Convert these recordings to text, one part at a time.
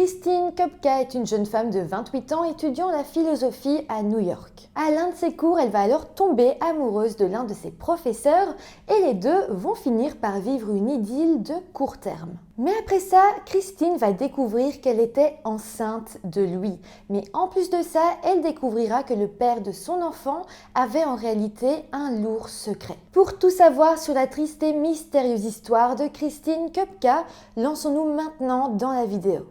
Christine Kopka est une jeune femme de 28 ans étudiant la philosophie à New York. À l'un de ses cours, elle va alors tomber amoureuse de l'un de ses professeurs et les deux vont finir par vivre une idylle de court terme. Mais après ça, Christine va découvrir qu'elle était enceinte de lui. Mais en plus de ça, elle découvrira que le père de son enfant avait en réalité un lourd secret. Pour tout savoir sur la triste et mystérieuse histoire de Christine Kopka, lançons-nous maintenant dans la vidéo.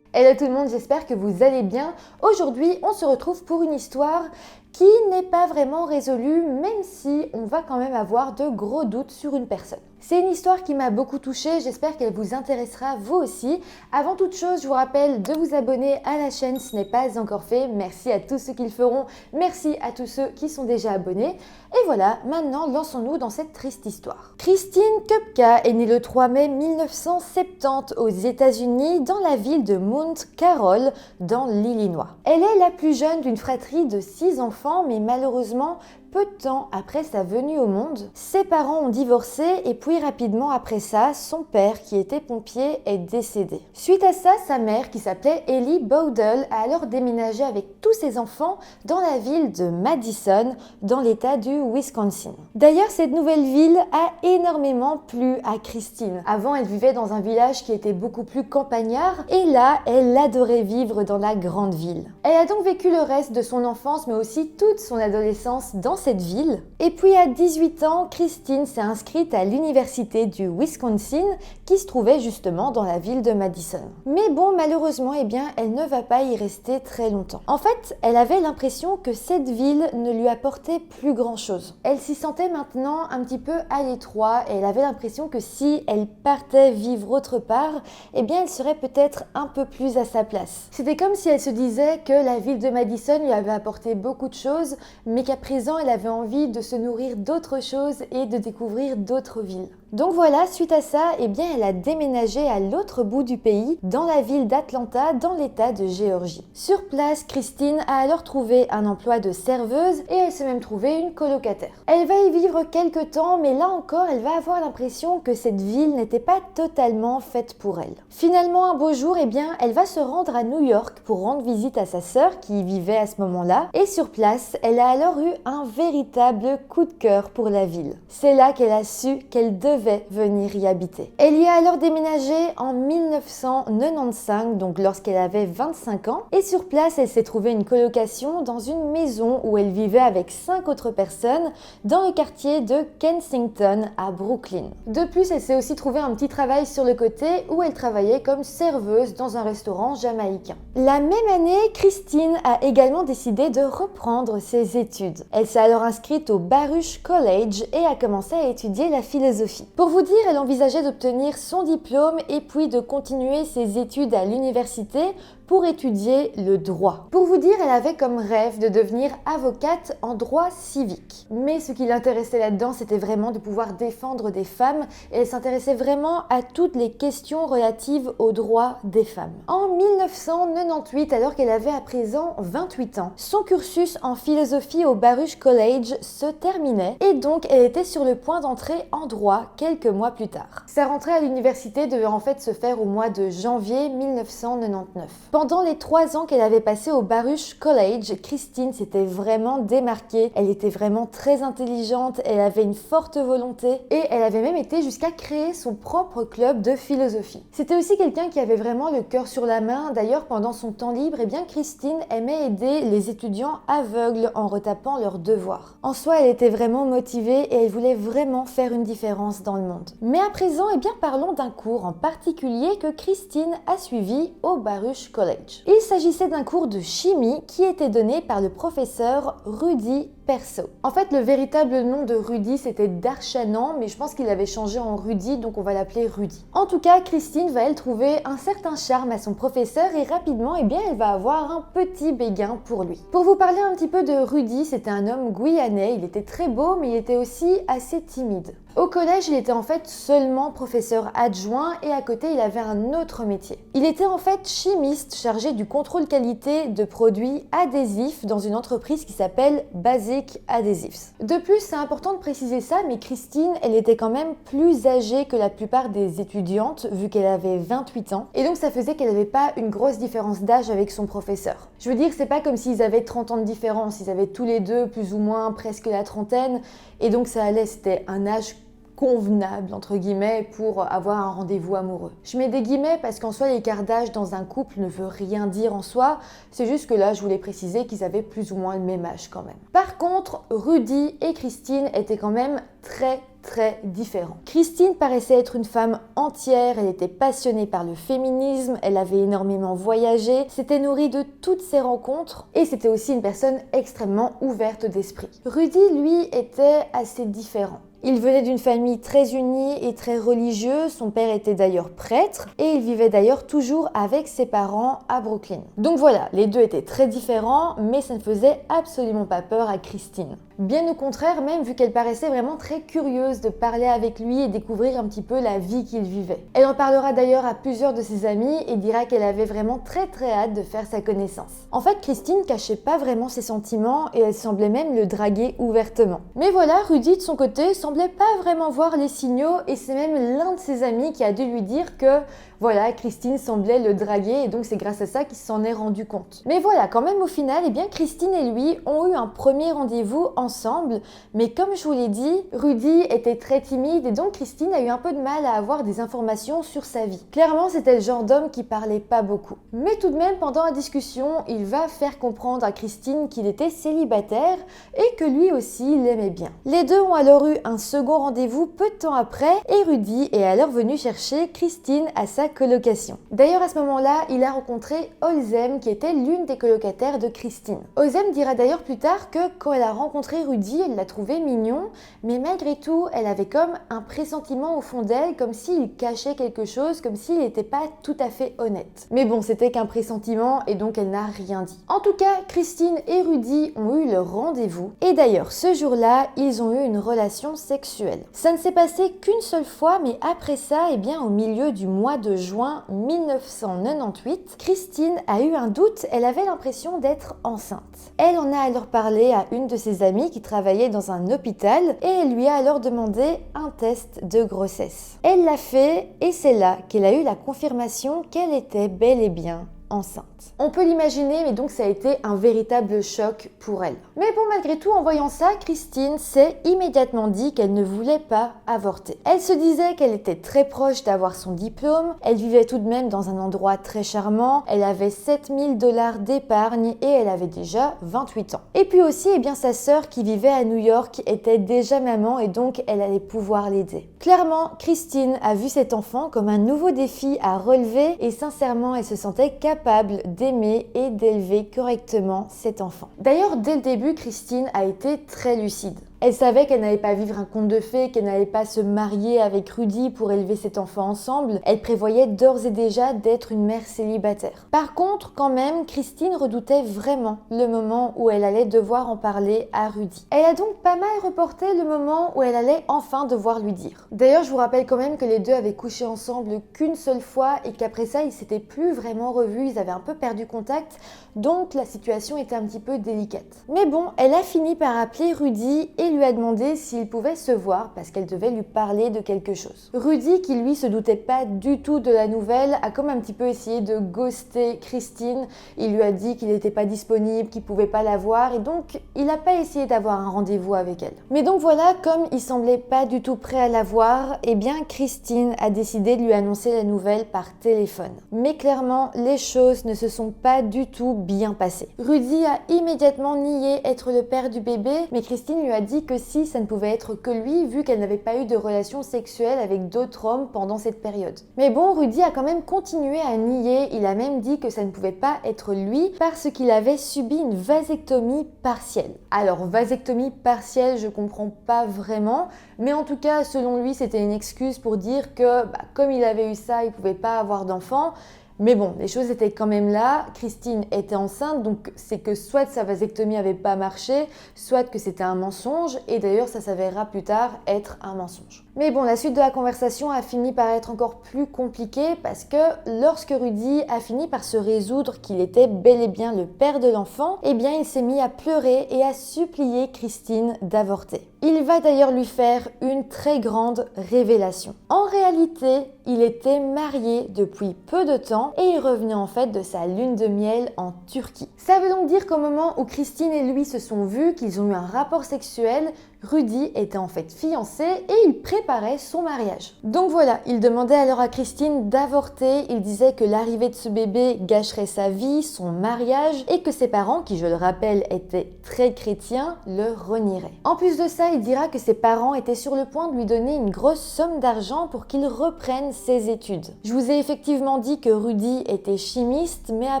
Hello tout le monde, j'espère que vous allez bien. Aujourd'hui, on se retrouve pour une histoire qui n'est pas vraiment résolue, même si on va quand même avoir de gros doutes sur une personne. C'est une histoire qui m'a beaucoup touchée, j'espère qu'elle vous intéressera vous aussi. Avant toute chose, je vous rappelle de vous abonner à la chaîne si ce n'est pas encore fait. Merci à tous ceux qui le feront, merci à tous ceux qui sont déjà abonnés. Et voilà, maintenant lançons-nous dans cette triste histoire. Christine Kopka est née le 3 mai 1970 aux États-Unis dans la ville de Mount Carroll dans l'Illinois. Elle est la plus jeune d'une fratrie de 6 enfants, mais malheureusement, peu de temps après sa venue au monde, ses parents ont divorcé et puis rapidement après ça, son père, qui était pompier, est décédé. Suite à ça, sa mère, qui s'appelait Ellie Bowdle, a alors déménagé avec tous ses enfants dans la ville de Madison, dans l'état du Wisconsin. D'ailleurs, cette nouvelle ville a énormément plu à Christine. Avant, elle vivait dans un village qui était beaucoup plus campagnard et là, elle adorait vivre dans la grande ville. Elle a donc vécu le reste de son enfance, mais aussi toute son adolescence dans cette ville. Et puis à 18 ans, Christine s'est inscrite à l'université du Wisconsin qui se trouvait justement dans la ville de Madison. Mais bon, malheureusement, elle ne va pas y rester très longtemps. En fait, elle avait l'impression que cette ville ne lui apportait plus grand-chose. Elle s'y sentait maintenant un petit peu à l'étroit et elle avait l'impression que si elle partait vivre autre part, elle serait peut-être un peu plus à sa place. C'était comme si elle se disait que la ville de Madison lui avait apporté beaucoup de choses, mais qu'à présent, elle avait envie de se nourrir d'autres choses et de découvrir d'autres villes. Donc voilà, suite à ça, elle a déménagé à l'autre bout du pays, dans la ville d'Atlanta, dans l'état de Géorgie. Sur place, Christine a alors trouvé un emploi de serveuse et elle s'est même trouvé une colocataire. Elle va y vivre quelques temps, mais là encore, elle va avoir l'impression que cette ville n'était pas totalement faite pour elle. Finalement, un beau jour, elle va se rendre à New York pour rendre visite à sa sœur qui y vivait à ce moment-là. Et sur place, elle a alors eu un véritable coup de cœur pour la ville. C'est là qu'elle a su qu'elle devait venir y habiter. Elle y a alors déménagé en 1995, donc lorsqu'elle avait 25 ans, et sur place, elle s'est trouvée une colocation dans une maison où elle vivait avec 5 autres personnes dans le quartier de Kensington à Brooklyn. De plus, elle s'est aussi trouvé un petit travail sur le côté où elle travaillait comme serveuse dans un restaurant jamaïcain. La même année, Christine a également décidé de reprendre ses études. Elle s'est alors inscrite au Baruch College et a commencé à étudier la philosophie. Pour vous dire, elle envisageait d'obtenir son diplôme et puis de continuer ses études à l'université pour étudier le droit. Pour vous dire, elle avait comme rêve de devenir avocate en droit civique. Mais ce qui l'intéressait là-dedans, c'était vraiment de pouvoir défendre des femmes et elle s'intéressait vraiment à toutes les questions relatives aux droits des femmes. En 1998, alors qu'elle avait à présent 28 ans, son cursus en philosophie au Baruch College se terminait et donc elle était sur le point d'entrer en droit quelques mois plus tard. Sa rentrée à l'université devait en fait se faire au mois de janvier 1999. Pendant les 3 ans qu'elle avait passé au Baruch College, Christine s'était vraiment démarquée. Elle était vraiment très intelligente, elle avait une forte volonté et elle avait même été jusqu'à créer son propre club de philosophie. C'était aussi quelqu'un qui avait vraiment le cœur sur la main. D'ailleurs, pendant son temps libre, Christine aimait aider les étudiants aveugles en retapant leurs devoirs. En soi, elle était vraiment motivée et elle voulait vraiment faire une différence dans le monde. Mais à présent, parlons d'un cours en particulier que Christine a suivi au Baruch College. Il s'agissait d'un cours de chimie qui était donné par le professeur Rudy perso. En fait, le véritable nom de Rudy, c'était Darchanan, mais je pense qu'il avait changé en Rudy, donc on va l'appeler Rudy. En tout cas, Christine va elle trouver un certain charme à son professeur et rapidement, eh bien, elle va avoir un petit béguin pour lui. Pour vous parler un petit peu de Rudy, c'était un homme guyanais, il était très beau, mais il était aussi assez timide. Au collège, il était en fait seulement professeur adjoint et à côté, il avait un autre métier. Il était en fait chimiste chargé du contrôle qualité de produits adhésifs dans une entreprise qui s'appelle Basic Adhesives. De plus, c'est important de préciser ça, mais Christine, elle était quand même plus âgée que la plupart des étudiantes vu qu'elle avait 28 ans et donc ça faisait qu'elle n'avait pas une grosse différence d'âge avec son professeur. Je veux dire, c'est pas comme s'ils avaient 30 ans de différence, ils avaient tous les deux plus ou moins presque la trentaine et donc ça allait, c'était un âge convenable entre guillemets pour avoir un rendez-vous amoureux. Je mets des guillemets parce qu'en soi l'écart d'âge dans un couple ne veut rien dire en soi, c'est juste que là je voulais préciser qu'ils avaient plus ou moins le même âge quand même. Par contre, Rudy et Christine étaient quand même très différents. Christine paraissait être une femme entière, elle était passionnée par le féminisme, elle avait énormément voyagé, s'était nourrie de toutes ses rencontres et c'était aussi une personne extrêmement ouverte d'esprit. Rudy, lui, était assez différent. Il venait d'une famille très unie et très religieuse, son père était d'ailleurs prêtre et il vivait d'ailleurs toujours avec ses parents à Brooklyn. Donc voilà, les deux étaient très différents, mais ça ne faisait absolument pas peur à Christine. Bien au contraire, même vu qu'elle paraissait vraiment très curieuse de parler avec lui et découvrir un petit peu la vie qu'il vivait. Elle en parlera d'ailleurs à plusieurs de ses amis et dira qu'elle avait vraiment très hâte de faire sa connaissance. En fait, Christine cachait pas vraiment ses sentiments et elle semblait même le draguer ouvertement. Mais voilà, Rudy de son côté semblait pas vraiment voir les signaux et c'est même l'un de ses amis qui a dû lui dire que voilà, Christine semblait le draguer et donc c'est grâce à ça qu'il s'en est rendu compte. Mais voilà, quand même au final, eh bien Christine et lui ont eu un premier rendez-vous ensemble, mais comme je vous l'ai dit, Rudy était très timide et donc Christine a eu un peu de mal à avoir des informations sur sa vie. Clairement, c'était le genre d'homme qui parlait pas beaucoup. Mais tout de même, pendant la discussion, il va faire comprendre à Christine qu'il était célibataire et que lui aussi l'aimait bien. Les deux ont alors eu un second rendez-vous peu de temps après et Rudy est alors venu chercher Christine à sa colocation. D'ailleurs, à ce moment-là, il a rencontré Ozem qui était l'une des colocataires de Christine. Ozem dira d'ailleurs plus tard que quand elle a rencontré Rudy, elle l'a trouvé mignon, mais malgré tout, elle avait comme un pressentiment au fond d'elle, comme s'il cachait quelque chose, comme s'il n'était pas tout à fait honnête. Mais bon, c'était qu'un pressentiment et donc elle n'a rien dit. En tout cas, Christine et Rudy ont eu leur rendez-vous et d'ailleurs, ce jour-là, ils ont eu une relation sexuelle. Ça ne s'est passé qu'une seule fois, mais après ça, eh bien, au milieu du mois de juin 1998, Christine a eu un doute, elle avait l'impression d'être enceinte. Elle en a alors parlé à une de ses amies qui travaillait dans un hôpital et elle lui a alors demandé un test de grossesse. Elle l'a fait et c'est là qu'elle a eu la confirmation qu'elle était bel et bien enceinte. On peut l'imaginer, mais donc ça a été un véritable choc pour elle. Mais bon, malgré tout, en voyant ça, Christine s'est immédiatement dit qu'elle ne voulait pas avorter. Elle se disait qu'elle était très proche d'avoir son diplôme, elle vivait tout de même dans un endroit très charmant, elle avait 7000 $ d'épargne et elle avait déjà 28 ans. Et puis aussi, eh bien, sa sœur qui vivait à New York était déjà maman et donc elle allait pouvoir l'aider. Clairement, Christine a vu cet enfant comme un nouveau défi à relever et sincèrement, elle se sentait capable d'aimer et d'élever correctement cet enfant. D'ailleurs, dès le début, Christine a été très lucide. Elle savait qu'elle n'allait pas vivre un conte de fées, qu'elle n'allait pas se marier avec Rudy pour élever cet enfant ensemble. Elle prévoyait d'ores et déjà d'être une mère célibataire. Par contre, quand même, Christine redoutait vraiment le moment où elle allait devoir en parler à Rudy. Elle a donc pas mal reporté le moment où elle allait enfin devoir lui dire. D'ailleurs, je vous rappelle quand même que les deux avaient couché ensemble qu'une seule fois et qu'après ça, ils s'étaient plus vraiment revus, ils avaient un peu perdu contact, donc la situation était un petit peu délicate. Mais bon, elle a fini par appeler Rudy et lui a demandé s'il pouvait se voir parce qu'elle devait lui parler de quelque chose. Rudy, qui lui se doutait pas du tout de la nouvelle, a comme un petit peu essayé de ghoster Christine. Il lui a dit qu'il n'était pas disponible, qu'il pouvait pas la voir et donc il n'a pas essayé d'avoir un rendez-vous avec elle. Mais donc voilà, comme il semblait pas du tout prêt à la voir, eh bien Christine a décidé de lui annoncer la nouvelle par téléphone. Mais clairement, les choses ne se sont pas du tout bien passées. Rudy a immédiatement nié être le père du bébé, mais Christine lui a dit dit que si ça ne pouvait être que lui, vu qu'elle n'avait pas eu de relation sexuelle avec d'autres hommes pendant cette période. Mais bon, Rudy a quand même continué à nier, il a même dit que ça ne pouvait pas être lui parce qu'il avait subi une vasectomie partielle. Alors, vasectomie partielle, je comprends pas vraiment, mais en tout cas, selon lui, c'était une excuse pour dire que comme il avait eu ça, il pouvait pas avoir d'enfant. Mais bon, les choses étaient quand même là, Christine était enceinte, donc c'est que soit sa vasectomie n'avait pas marché, soit que c'était un mensonge, et d'ailleurs ça s'avérera plus tard être un mensonge. Mais bon, la suite de la conversation a fini par être encore plus compliquée parce que lorsque Rudy a fini par se résoudre qu'il était bel et bien le père de l'enfant, eh bien il s'est mis à pleurer et à supplier Christine d'avorter. Il va d'ailleurs lui faire une très grande révélation. En réalité, il était marié depuis peu de temps et il revenait en fait de sa lune de miel en Turquie. Ça veut donc dire qu'au moment où Christine et lui se sont vus, qu'ils ont eu un rapport sexuel, Rudy était en fait fiancé et il préparait son mariage. Donc voilà, il demandait alors à Christine d'avorter, il disait que l'arrivée de ce bébé gâcherait sa vie, son mariage et que ses parents, qui je le rappelle étaient très chrétiens, le renieraient. En plus de ça, il dira que ses parents étaient sur le point de lui donner une grosse somme d'argent pour qu'il reprenne ses études. Je vous ai effectivement dit que Rudy était chimiste, mais à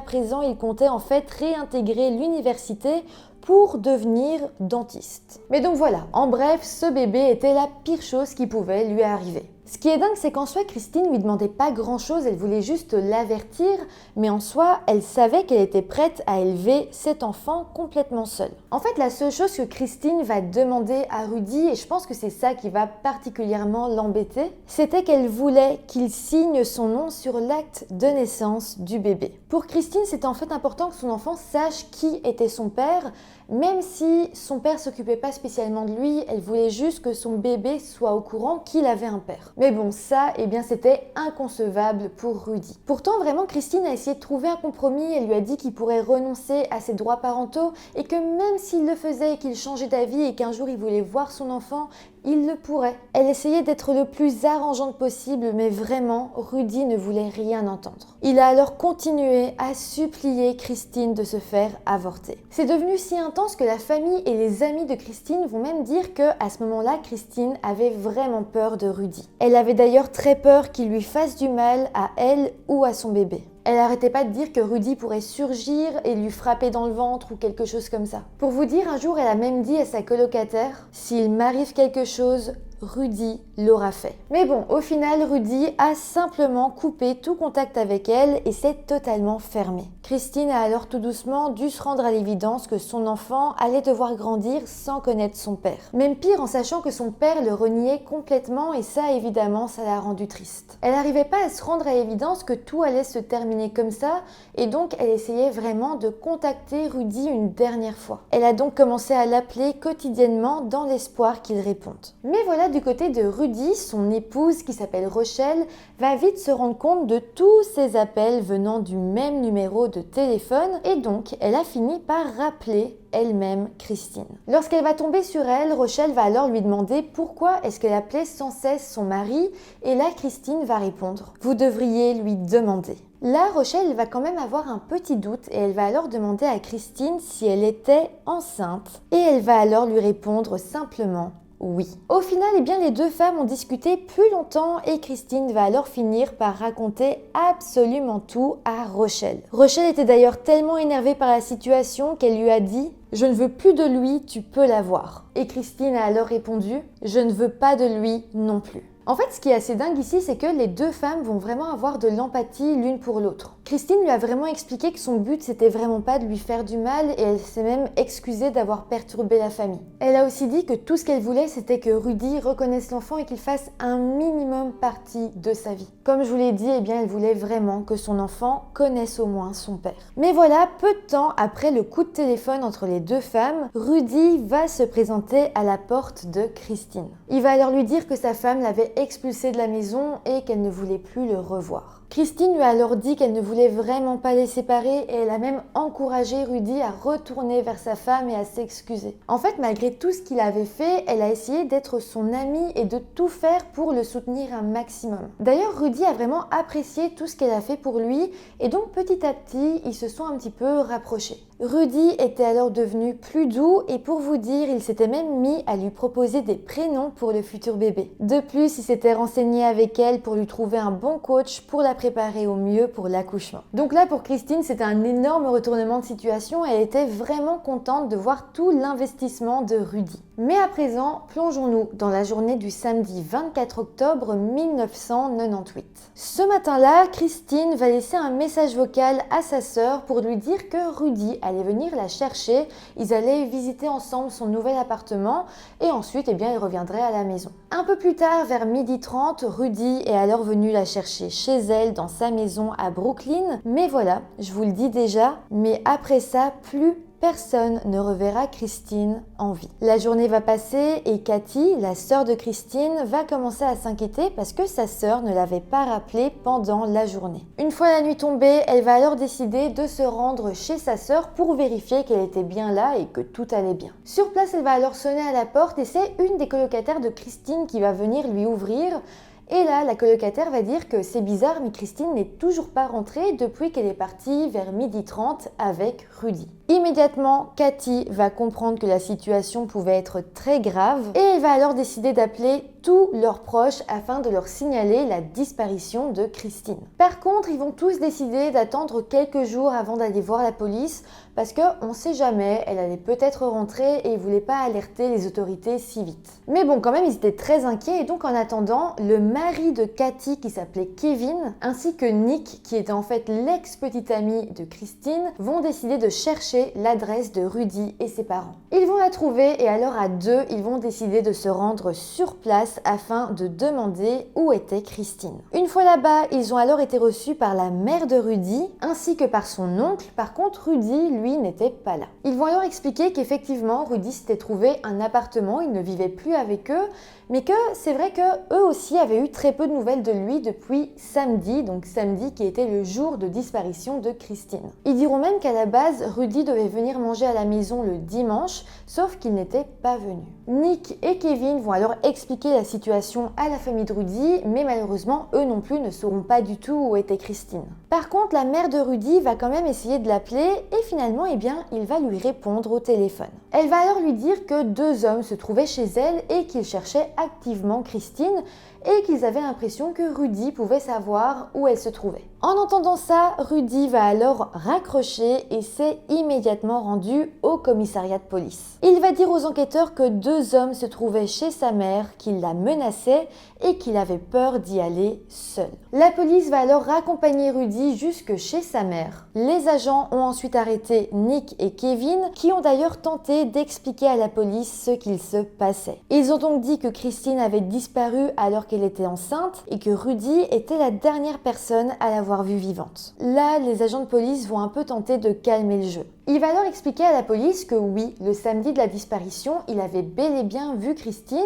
présent il comptait en fait réintégrer l'université pour devenir dentiste. Mais donc voilà, en bref, ce bébé était la pire chose qui pouvait lui arriver. Ce qui est dingue, c'est qu'en soi, Christine lui demandait pas grand-chose, elle voulait juste l'avertir, mais en soi, elle savait qu'elle était prête à élever cet enfant complètement seule. En fait, la seule chose que Christine va demander à Rudy, et je pense que c'est ça qui va particulièrement l'embêter, c'était qu'elle voulait qu'il signe son nom sur l'acte de naissance du bébé. Pour Christine, c'était en fait important que son enfant sache qui était son père, même si son père s'occupait pas spécialement de lui, elle voulait juste que son bébé soit au courant qu'il avait un père. Mais bon, ça, eh bien, c'était inconcevable pour Rudy. Pourtant, vraiment, Christine a essayé de trouver un compromis. Elle lui a dit qu'il pourrait renoncer à ses droits parentaux et que même s'il le faisait et qu'il changeait d'avis et qu'un jour il voulait voir son enfant, il le pourrait. Elle essayait d'être le plus arrangeante possible, mais vraiment, Rudy ne voulait rien entendre. Il a alors continué à supplier Christine de se faire avorter. C'est devenu si intense que la famille et les amis de Christine vont même dire que, à ce moment-là, Christine avait vraiment peur de Rudy. Elle avait d'ailleurs très peur qu'il lui fasse du mal à elle ou à son bébé. Elle arrêtait pas de dire que Rudy pourrait surgir et lui frapper dans le ventre ou quelque chose comme ça. Pour vous dire, un jour, elle a même dit à sa colocataire « S'il m'arrive quelque chose, Rudy l'aura fait ». Mais bon, au final, Rudy a simplement coupé tout contact avec elle et s'est totalement fermé. Christine a alors tout doucement dû se rendre à l'évidence que son enfant allait devoir grandir sans connaître son père. Même pire, en sachant que son père le reniait complètement et ça, évidemment, ça l'a rendu triste. Elle n'arrivait pas à se rendre à l'évidence que tout allait se terminer comme ça et donc elle essayait vraiment de contacter Rudy une dernière fois. Elle a donc commencé à l'appeler quotidiennement dans l'espoir qu'il réponde. Mais voilà, du côté de Rudy, son épouse qui s'appelle Rochelle va vite se rendre compte de tous ces appels venant du même numéro de téléphone et donc elle a fini par rappeler elle-même Christine. Lorsqu'elle va tomber sur elle, Rochelle va alors lui demander pourquoi est-ce qu'elle appelait sans cesse son mari et là Christine va répondre « Vous devriez lui demander ». Là, Rochelle va quand même avoir un petit doute et elle va alors demander à Christine si elle était enceinte et elle va alors lui répondre simplement oui. Au final, eh bien, les deux femmes ont discuté plus longtemps et Christine va alors finir par raconter absolument tout à Rochelle. Rochelle était d'ailleurs tellement énervée par la situation qu'elle lui a dit « Je ne veux plus de lui, tu peux l'avoir ». Et Christine a alors répondu « Je ne veux pas de lui non plus ». En fait, ce qui est assez dingue ici, c'est que les deux femmes vont vraiment avoir de l'empathie l'une pour l'autre. Christine lui a vraiment expliqué que son but, c'était vraiment pas de lui faire du mal et elle s'est même excusée d'avoir perturbé la famille. Elle a aussi dit que tout ce qu'elle voulait, c'était que Rudy reconnaisse l'enfant et qu'il fasse un minimum partie de sa vie. Comme je vous l'ai dit, eh bien, elle voulait vraiment que son enfant connaisse au moins son père. Mais voilà, peu de temps après le coup de téléphone entre les deux femmes, Rudy va se présenter à la porte de Christine. Il va alors lui dire que sa femme l'avait expulsé de la maison et qu'elle ne voulait plus le revoir. Christine lui a alors dit qu'elle ne voulait vraiment pas les séparer et elle a même encouragé Rudy à retourner vers sa femme et à s'excuser. En fait, malgré tout ce qu'il avait fait, elle a essayé d'être son amie et de tout faire pour le soutenir un maximum. D'ailleurs, Rudy a vraiment apprécié tout ce qu'elle a fait pour lui et donc petit à petit, ils se sont un petit peu rapprochés. Rudy était alors devenu plus doux et pour vous dire, il s'était même mis à lui proposer des prénoms pour le futur bébé. De plus, il s'était renseigné avec elle pour lui trouver un bon coach pour la préparer au mieux pour l'accouchement. Donc là, pour Christine, c'était un énorme retournement de situation et elle était vraiment contente de voir tout l'investissement de Rudy. Mais à présent, plongeons-nous dans la journée du samedi 24 octobre 1998. Ce matin-là, Christine va laisser un message vocal à sa sœur pour lui dire que Rudy allait venir la chercher, ils allaient visiter ensemble son nouvel appartement et ensuite, ils reviendraient à la maison. Un peu plus tard, vers 12h30, Rudy est alors venu la chercher chez elle dans sa maison à Brooklyn. Mais voilà, je vous le dis déjà, mais après ça, plus personne ne reverra Christine en vie. La journée va passer et Cathy, la sœur de Christine, va commencer à s'inquiéter parce que sa sœur ne l'avait pas rappelée pendant la journée. Une fois la nuit tombée, elle va alors décider de se rendre chez sa sœur pour vérifier qu'elle était bien là et que tout allait bien. Sur place, elle va alors sonner à la porte et c'est une des colocataires de Christine qui va venir lui ouvrir. Et là, la colocataire va dire que c'est bizarre, mais Christine n'est toujours pas rentrée depuis qu'elle est partie vers 12h30 avec Rudy. Immédiatement, Cathy va comprendre que la situation pouvait être très grave et elle va alors décider d'appeler tous leurs proches afin de leur signaler la disparition de Christine. Par contre, ils vont tous décider d'attendre quelques jours avant d'aller voir la police parce qu'on ne sait jamais, elle allait peut-être rentrer et ils ne voulaient pas alerter les autorités si vite. Mais bon, quand même, ils étaient très inquiets et donc en attendant, le mari de Cathy qui s'appelait Kevin ainsi que Nick, qui était en fait l'ex-petite amie de Christine, vont décider de chercher l'adresse de Rudy et ses parents. Ils vont la trouver et alors à deux, ils vont décider de se rendre sur place afin de demander où était Christine. Une fois là-bas, ils ont alors été reçus par la mère de Rudy ainsi que par son oncle. Par contre, Rudy, lui, n'était pas là. Ils vont alors expliquer qu'effectivement, Rudy s'était trouvé un appartement, il ne vivait plus avec eux, mais que c'est vrai que eux aussi avaient eu très peu de nouvelles de lui depuis samedi, donc samedi qui était le jour de disparition de Christine. Ils diront même qu'à la base, Rudy devait venir manger à la maison le dimanche, sauf qu'il n'était pas venu. Nick et Kevin vont alors expliquer la situation à la famille de Rudy, mais malheureusement, eux non plus ne sauront pas du tout où était Christine. Par contre, la mère de Rudy va quand même essayer de l'appeler et finalement, il va lui répondre au téléphone. Elle va alors lui dire que deux hommes se trouvaient chez elle et qu'ils cherchaient activement Christine et qu'ils avaient l'impression que Rudy pouvait savoir où elle se trouvait. En entendant ça, Rudy va alors raccrocher et s'est immédiatement rendu au commissariat de police. Il va dire aux enquêteurs que deux hommes se trouvaient chez sa mère, qu'ils la menaçaient et qu'il avait peur d'y aller seul. La police va alors raccompagner Rudy jusque chez sa mère. Les agents ont ensuite arrêté Nick et Kevin, qui ont d'ailleurs tenté d'expliquer à la police ce qu'il se passait. Ils ont donc dit que Christine avait disparu alors qu'elle était enceinte et que Rudy était la dernière personne à l'avoir vue vivante. Là, les agents de police vont un peu tenter de calmer le jeu. Il va alors expliquer à la police que oui, le samedi de la disparition, il avait bel et bien vu Christine.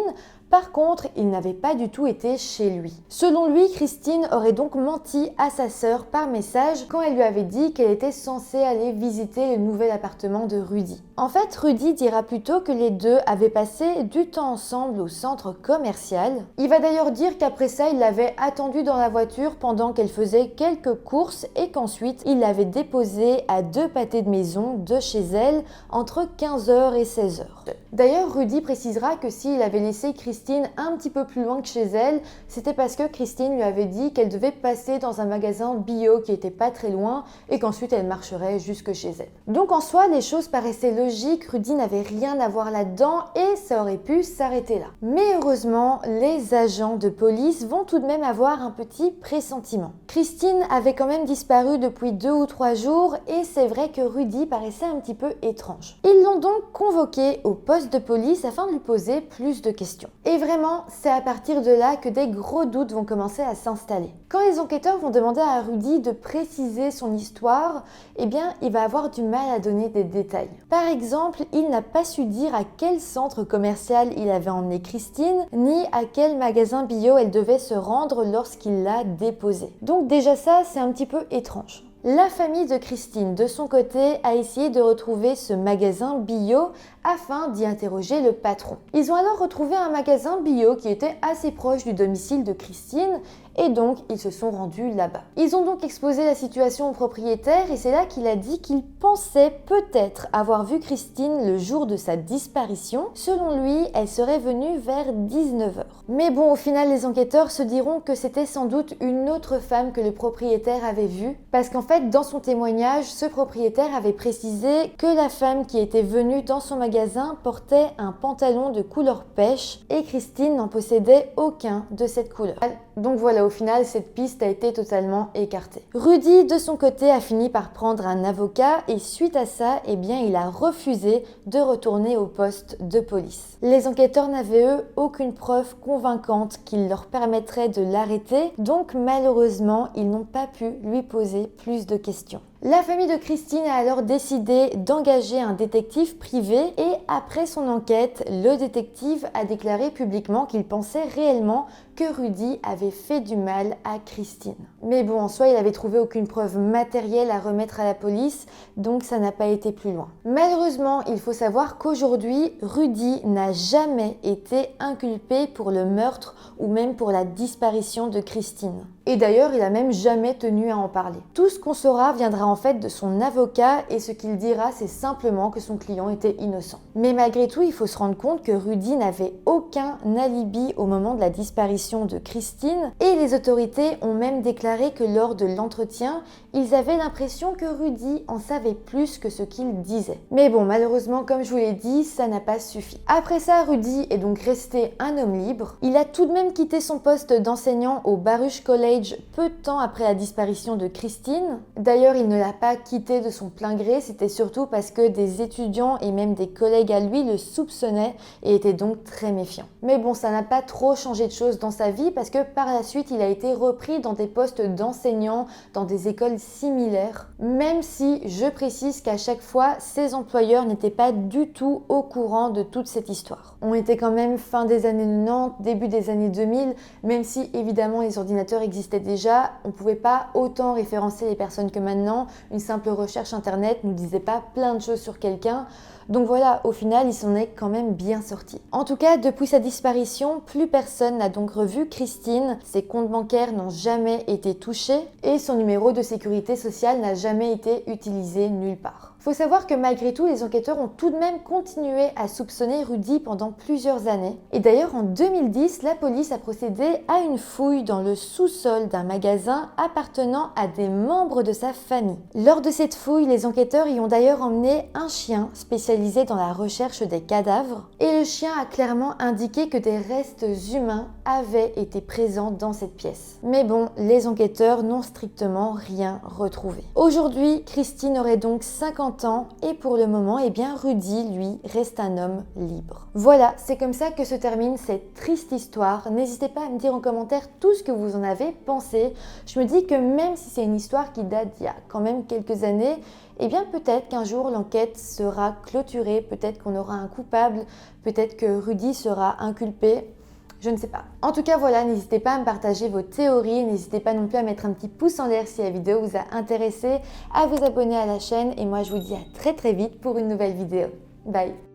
Par contre, il n'avait pas du tout été chez lui. Selon lui, Christine aurait donc menti à sa sœur par message quand elle lui avait dit qu'elle était censée aller visiter le nouvel appartement de Rudy. En fait, Rudy dira plutôt que les deux avaient passé du temps ensemble au centre commercial. Il va d'ailleurs dire qu'après ça, il l'avait attendue dans la voiture pendant qu'elle faisait quelques courses et qu'ensuite, il l'avait déposée à 2 pâtés de maison de chez elle entre 15h et 16h. D'ailleurs, Rudy précisera que s'il avait laissé Christine un petit peu plus loin que chez elle, c'était parce que Christine lui avait dit qu'elle devait passer dans un magasin bio qui était pas très loin et qu'ensuite elle marcherait jusque chez elle. Donc en soi, les choses paraissaient logiques, Rudy n'avait rien à voir là-dedans et ça aurait pu s'arrêter là. Mais heureusement, les agents de police vont tout de même avoir un petit pressentiment. Christine avait quand même disparu depuis 2 ou 3 jours et c'est vrai que Rudy paraissait un petit peu étrange. Ils l'ont donc convoqué au poste de police afin de lui poser plus de questions. Et vraiment, c'est à partir de là que des gros doutes vont commencer à s'installer. Quand les enquêteurs vont demander à Rudy de préciser son histoire, il va avoir du mal à donner des détails. Par exemple, il n'a pas su dire à quel centre commercial il avait emmené Christine, ni à quel magasin bio elle devait se rendre lorsqu'il l'a déposée. Donc déjà ça, c'est un petit peu étrange. La famille de Christine, de son côté, a essayé de retrouver ce magasin bio afin d'y interroger le patron. Ils ont alors retrouvé un magasin bio qui était assez proche du domicile de Christine et donc ils se sont rendus là-bas. Ils ont donc exposé la situation au propriétaire et c'est là qu'il a dit qu'il pensait peut-être avoir vu Christine le jour de sa disparition. Selon lui, elle serait venue vers 19h. Mais bon, au final, les enquêteurs se diront que c'était sans doute une autre femme que le propriétaire avait vue, parce qu'en fait, dans son témoignage, ce propriétaire avait précisé que la femme qui était venue dans son magasin portait un pantalon de couleur pêche et Christine n'en possédait aucun de cette couleur. Donc voilà, au final, cette piste a été totalement écartée. Rudy, de son côté, a fini par prendre un avocat et suite à ça, eh bien, il a refusé de retourner au poste de police. Les enquêteurs n'avaient, eux, aucune preuve convaincante qui leur permettrait de l'arrêter, donc malheureusement, ils n'ont pas pu lui poser plus de questions. La famille de Christine a alors décidé d'engager un détective privé et après son enquête, le détective a déclaré publiquement qu'il pensait réellement que Rudy avait fait du mal à Christine. Mais bon, en soi, il n'avait trouvé aucune preuve matérielle à remettre à la police, donc ça n'a pas été plus loin. Malheureusement, il faut savoir qu'aujourd'hui, Rudy n'a jamais été inculpé pour le meurtre ou même pour la disparition de Christine. Et d'ailleurs, il a même jamais tenu à en parler. Tout ce qu'on saura viendra en fait de son avocat et ce qu'il dira, c'est simplement que son client était innocent. Mais malgré tout, il faut se rendre compte que Rudy n'avait aucun alibi au moment de la disparition de Christine et les autorités ont même déclaré que lors de l'entretien, ils avaient l'impression que Rudy en savait plus que ce qu'il disait. Mais bon, malheureusement, comme je vous l'ai dit, ça n'a pas suffi. Après ça, Rudy est donc resté un homme libre. Il a tout de même quitté son poste d'enseignant au Baruch College peu de temps après la disparition de Christine. D'ailleurs, il ne l'a pas quitté de son plein gré, c'était surtout parce que des étudiants et même des collègues à lui le soupçonnaient et étaient donc très méfiants. Mais bon, ça n'a pas trop changé de choses dans sa vie parce que par la suite, il a été repris dans des postes d'enseignants dans des écoles similaires, même si je précise qu'à chaque fois, ses employeurs n'étaient pas du tout au courant de toute cette histoire. On était quand même fin des années 90, début des années 2000, même si évidemment les ordinateurs existaient déjà, on ne pouvait pas autant référencer les personnes que maintenant. Une simple recherche internet ne nous disait pas plein de choses sur quelqu'un. Donc voilà, au final, il s'en est quand même bien sorti. En tout cas, depuis sa disparition, plus personne n'a donc revu Christine. Ses comptes bancaires n'ont jamais été touchés et son numéro de sécurité sociale n'a jamais été utilisé nulle part. Faut savoir que malgré tout, les enquêteurs ont tout de même continué à soupçonner Rudy pendant plusieurs années. Et d'ailleurs, en 2010, la police a procédé à une fouille dans le sous-sol d'un magasin appartenant à des membres de sa famille. Lors de cette fouille, les enquêteurs y ont d'ailleurs emmené un chien spécialisé dans la recherche des cadavres. Et le chien a clairement indiqué que des restes humains avaient été présents dans cette pièce. Mais bon, les enquêteurs n'ont strictement rien retrouvé. Aujourd'hui, Christine aurait donc 50 ans et pour le moment, eh bien, Rudy, lui, reste un homme libre. Voilà, c'est comme ça que se termine cette triste histoire. N'hésitez pas à me dire en commentaire tout ce que vous en avez pensé. Je me dis que même si c'est une histoire qui date d'il y a quand même quelques années, eh bien peut-être qu'un jour l'enquête sera clôturée, peut-être qu'on aura un coupable, peut-être que Rudy sera inculpé. Je ne sais pas. En tout cas, voilà, n'hésitez pas à me partager vos théories, n'hésitez pas non plus à mettre un petit pouce en l'air si la vidéo vous a intéressé, à vous abonner à la chaîne et moi je vous dis à très vite pour une nouvelle vidéo. Bye!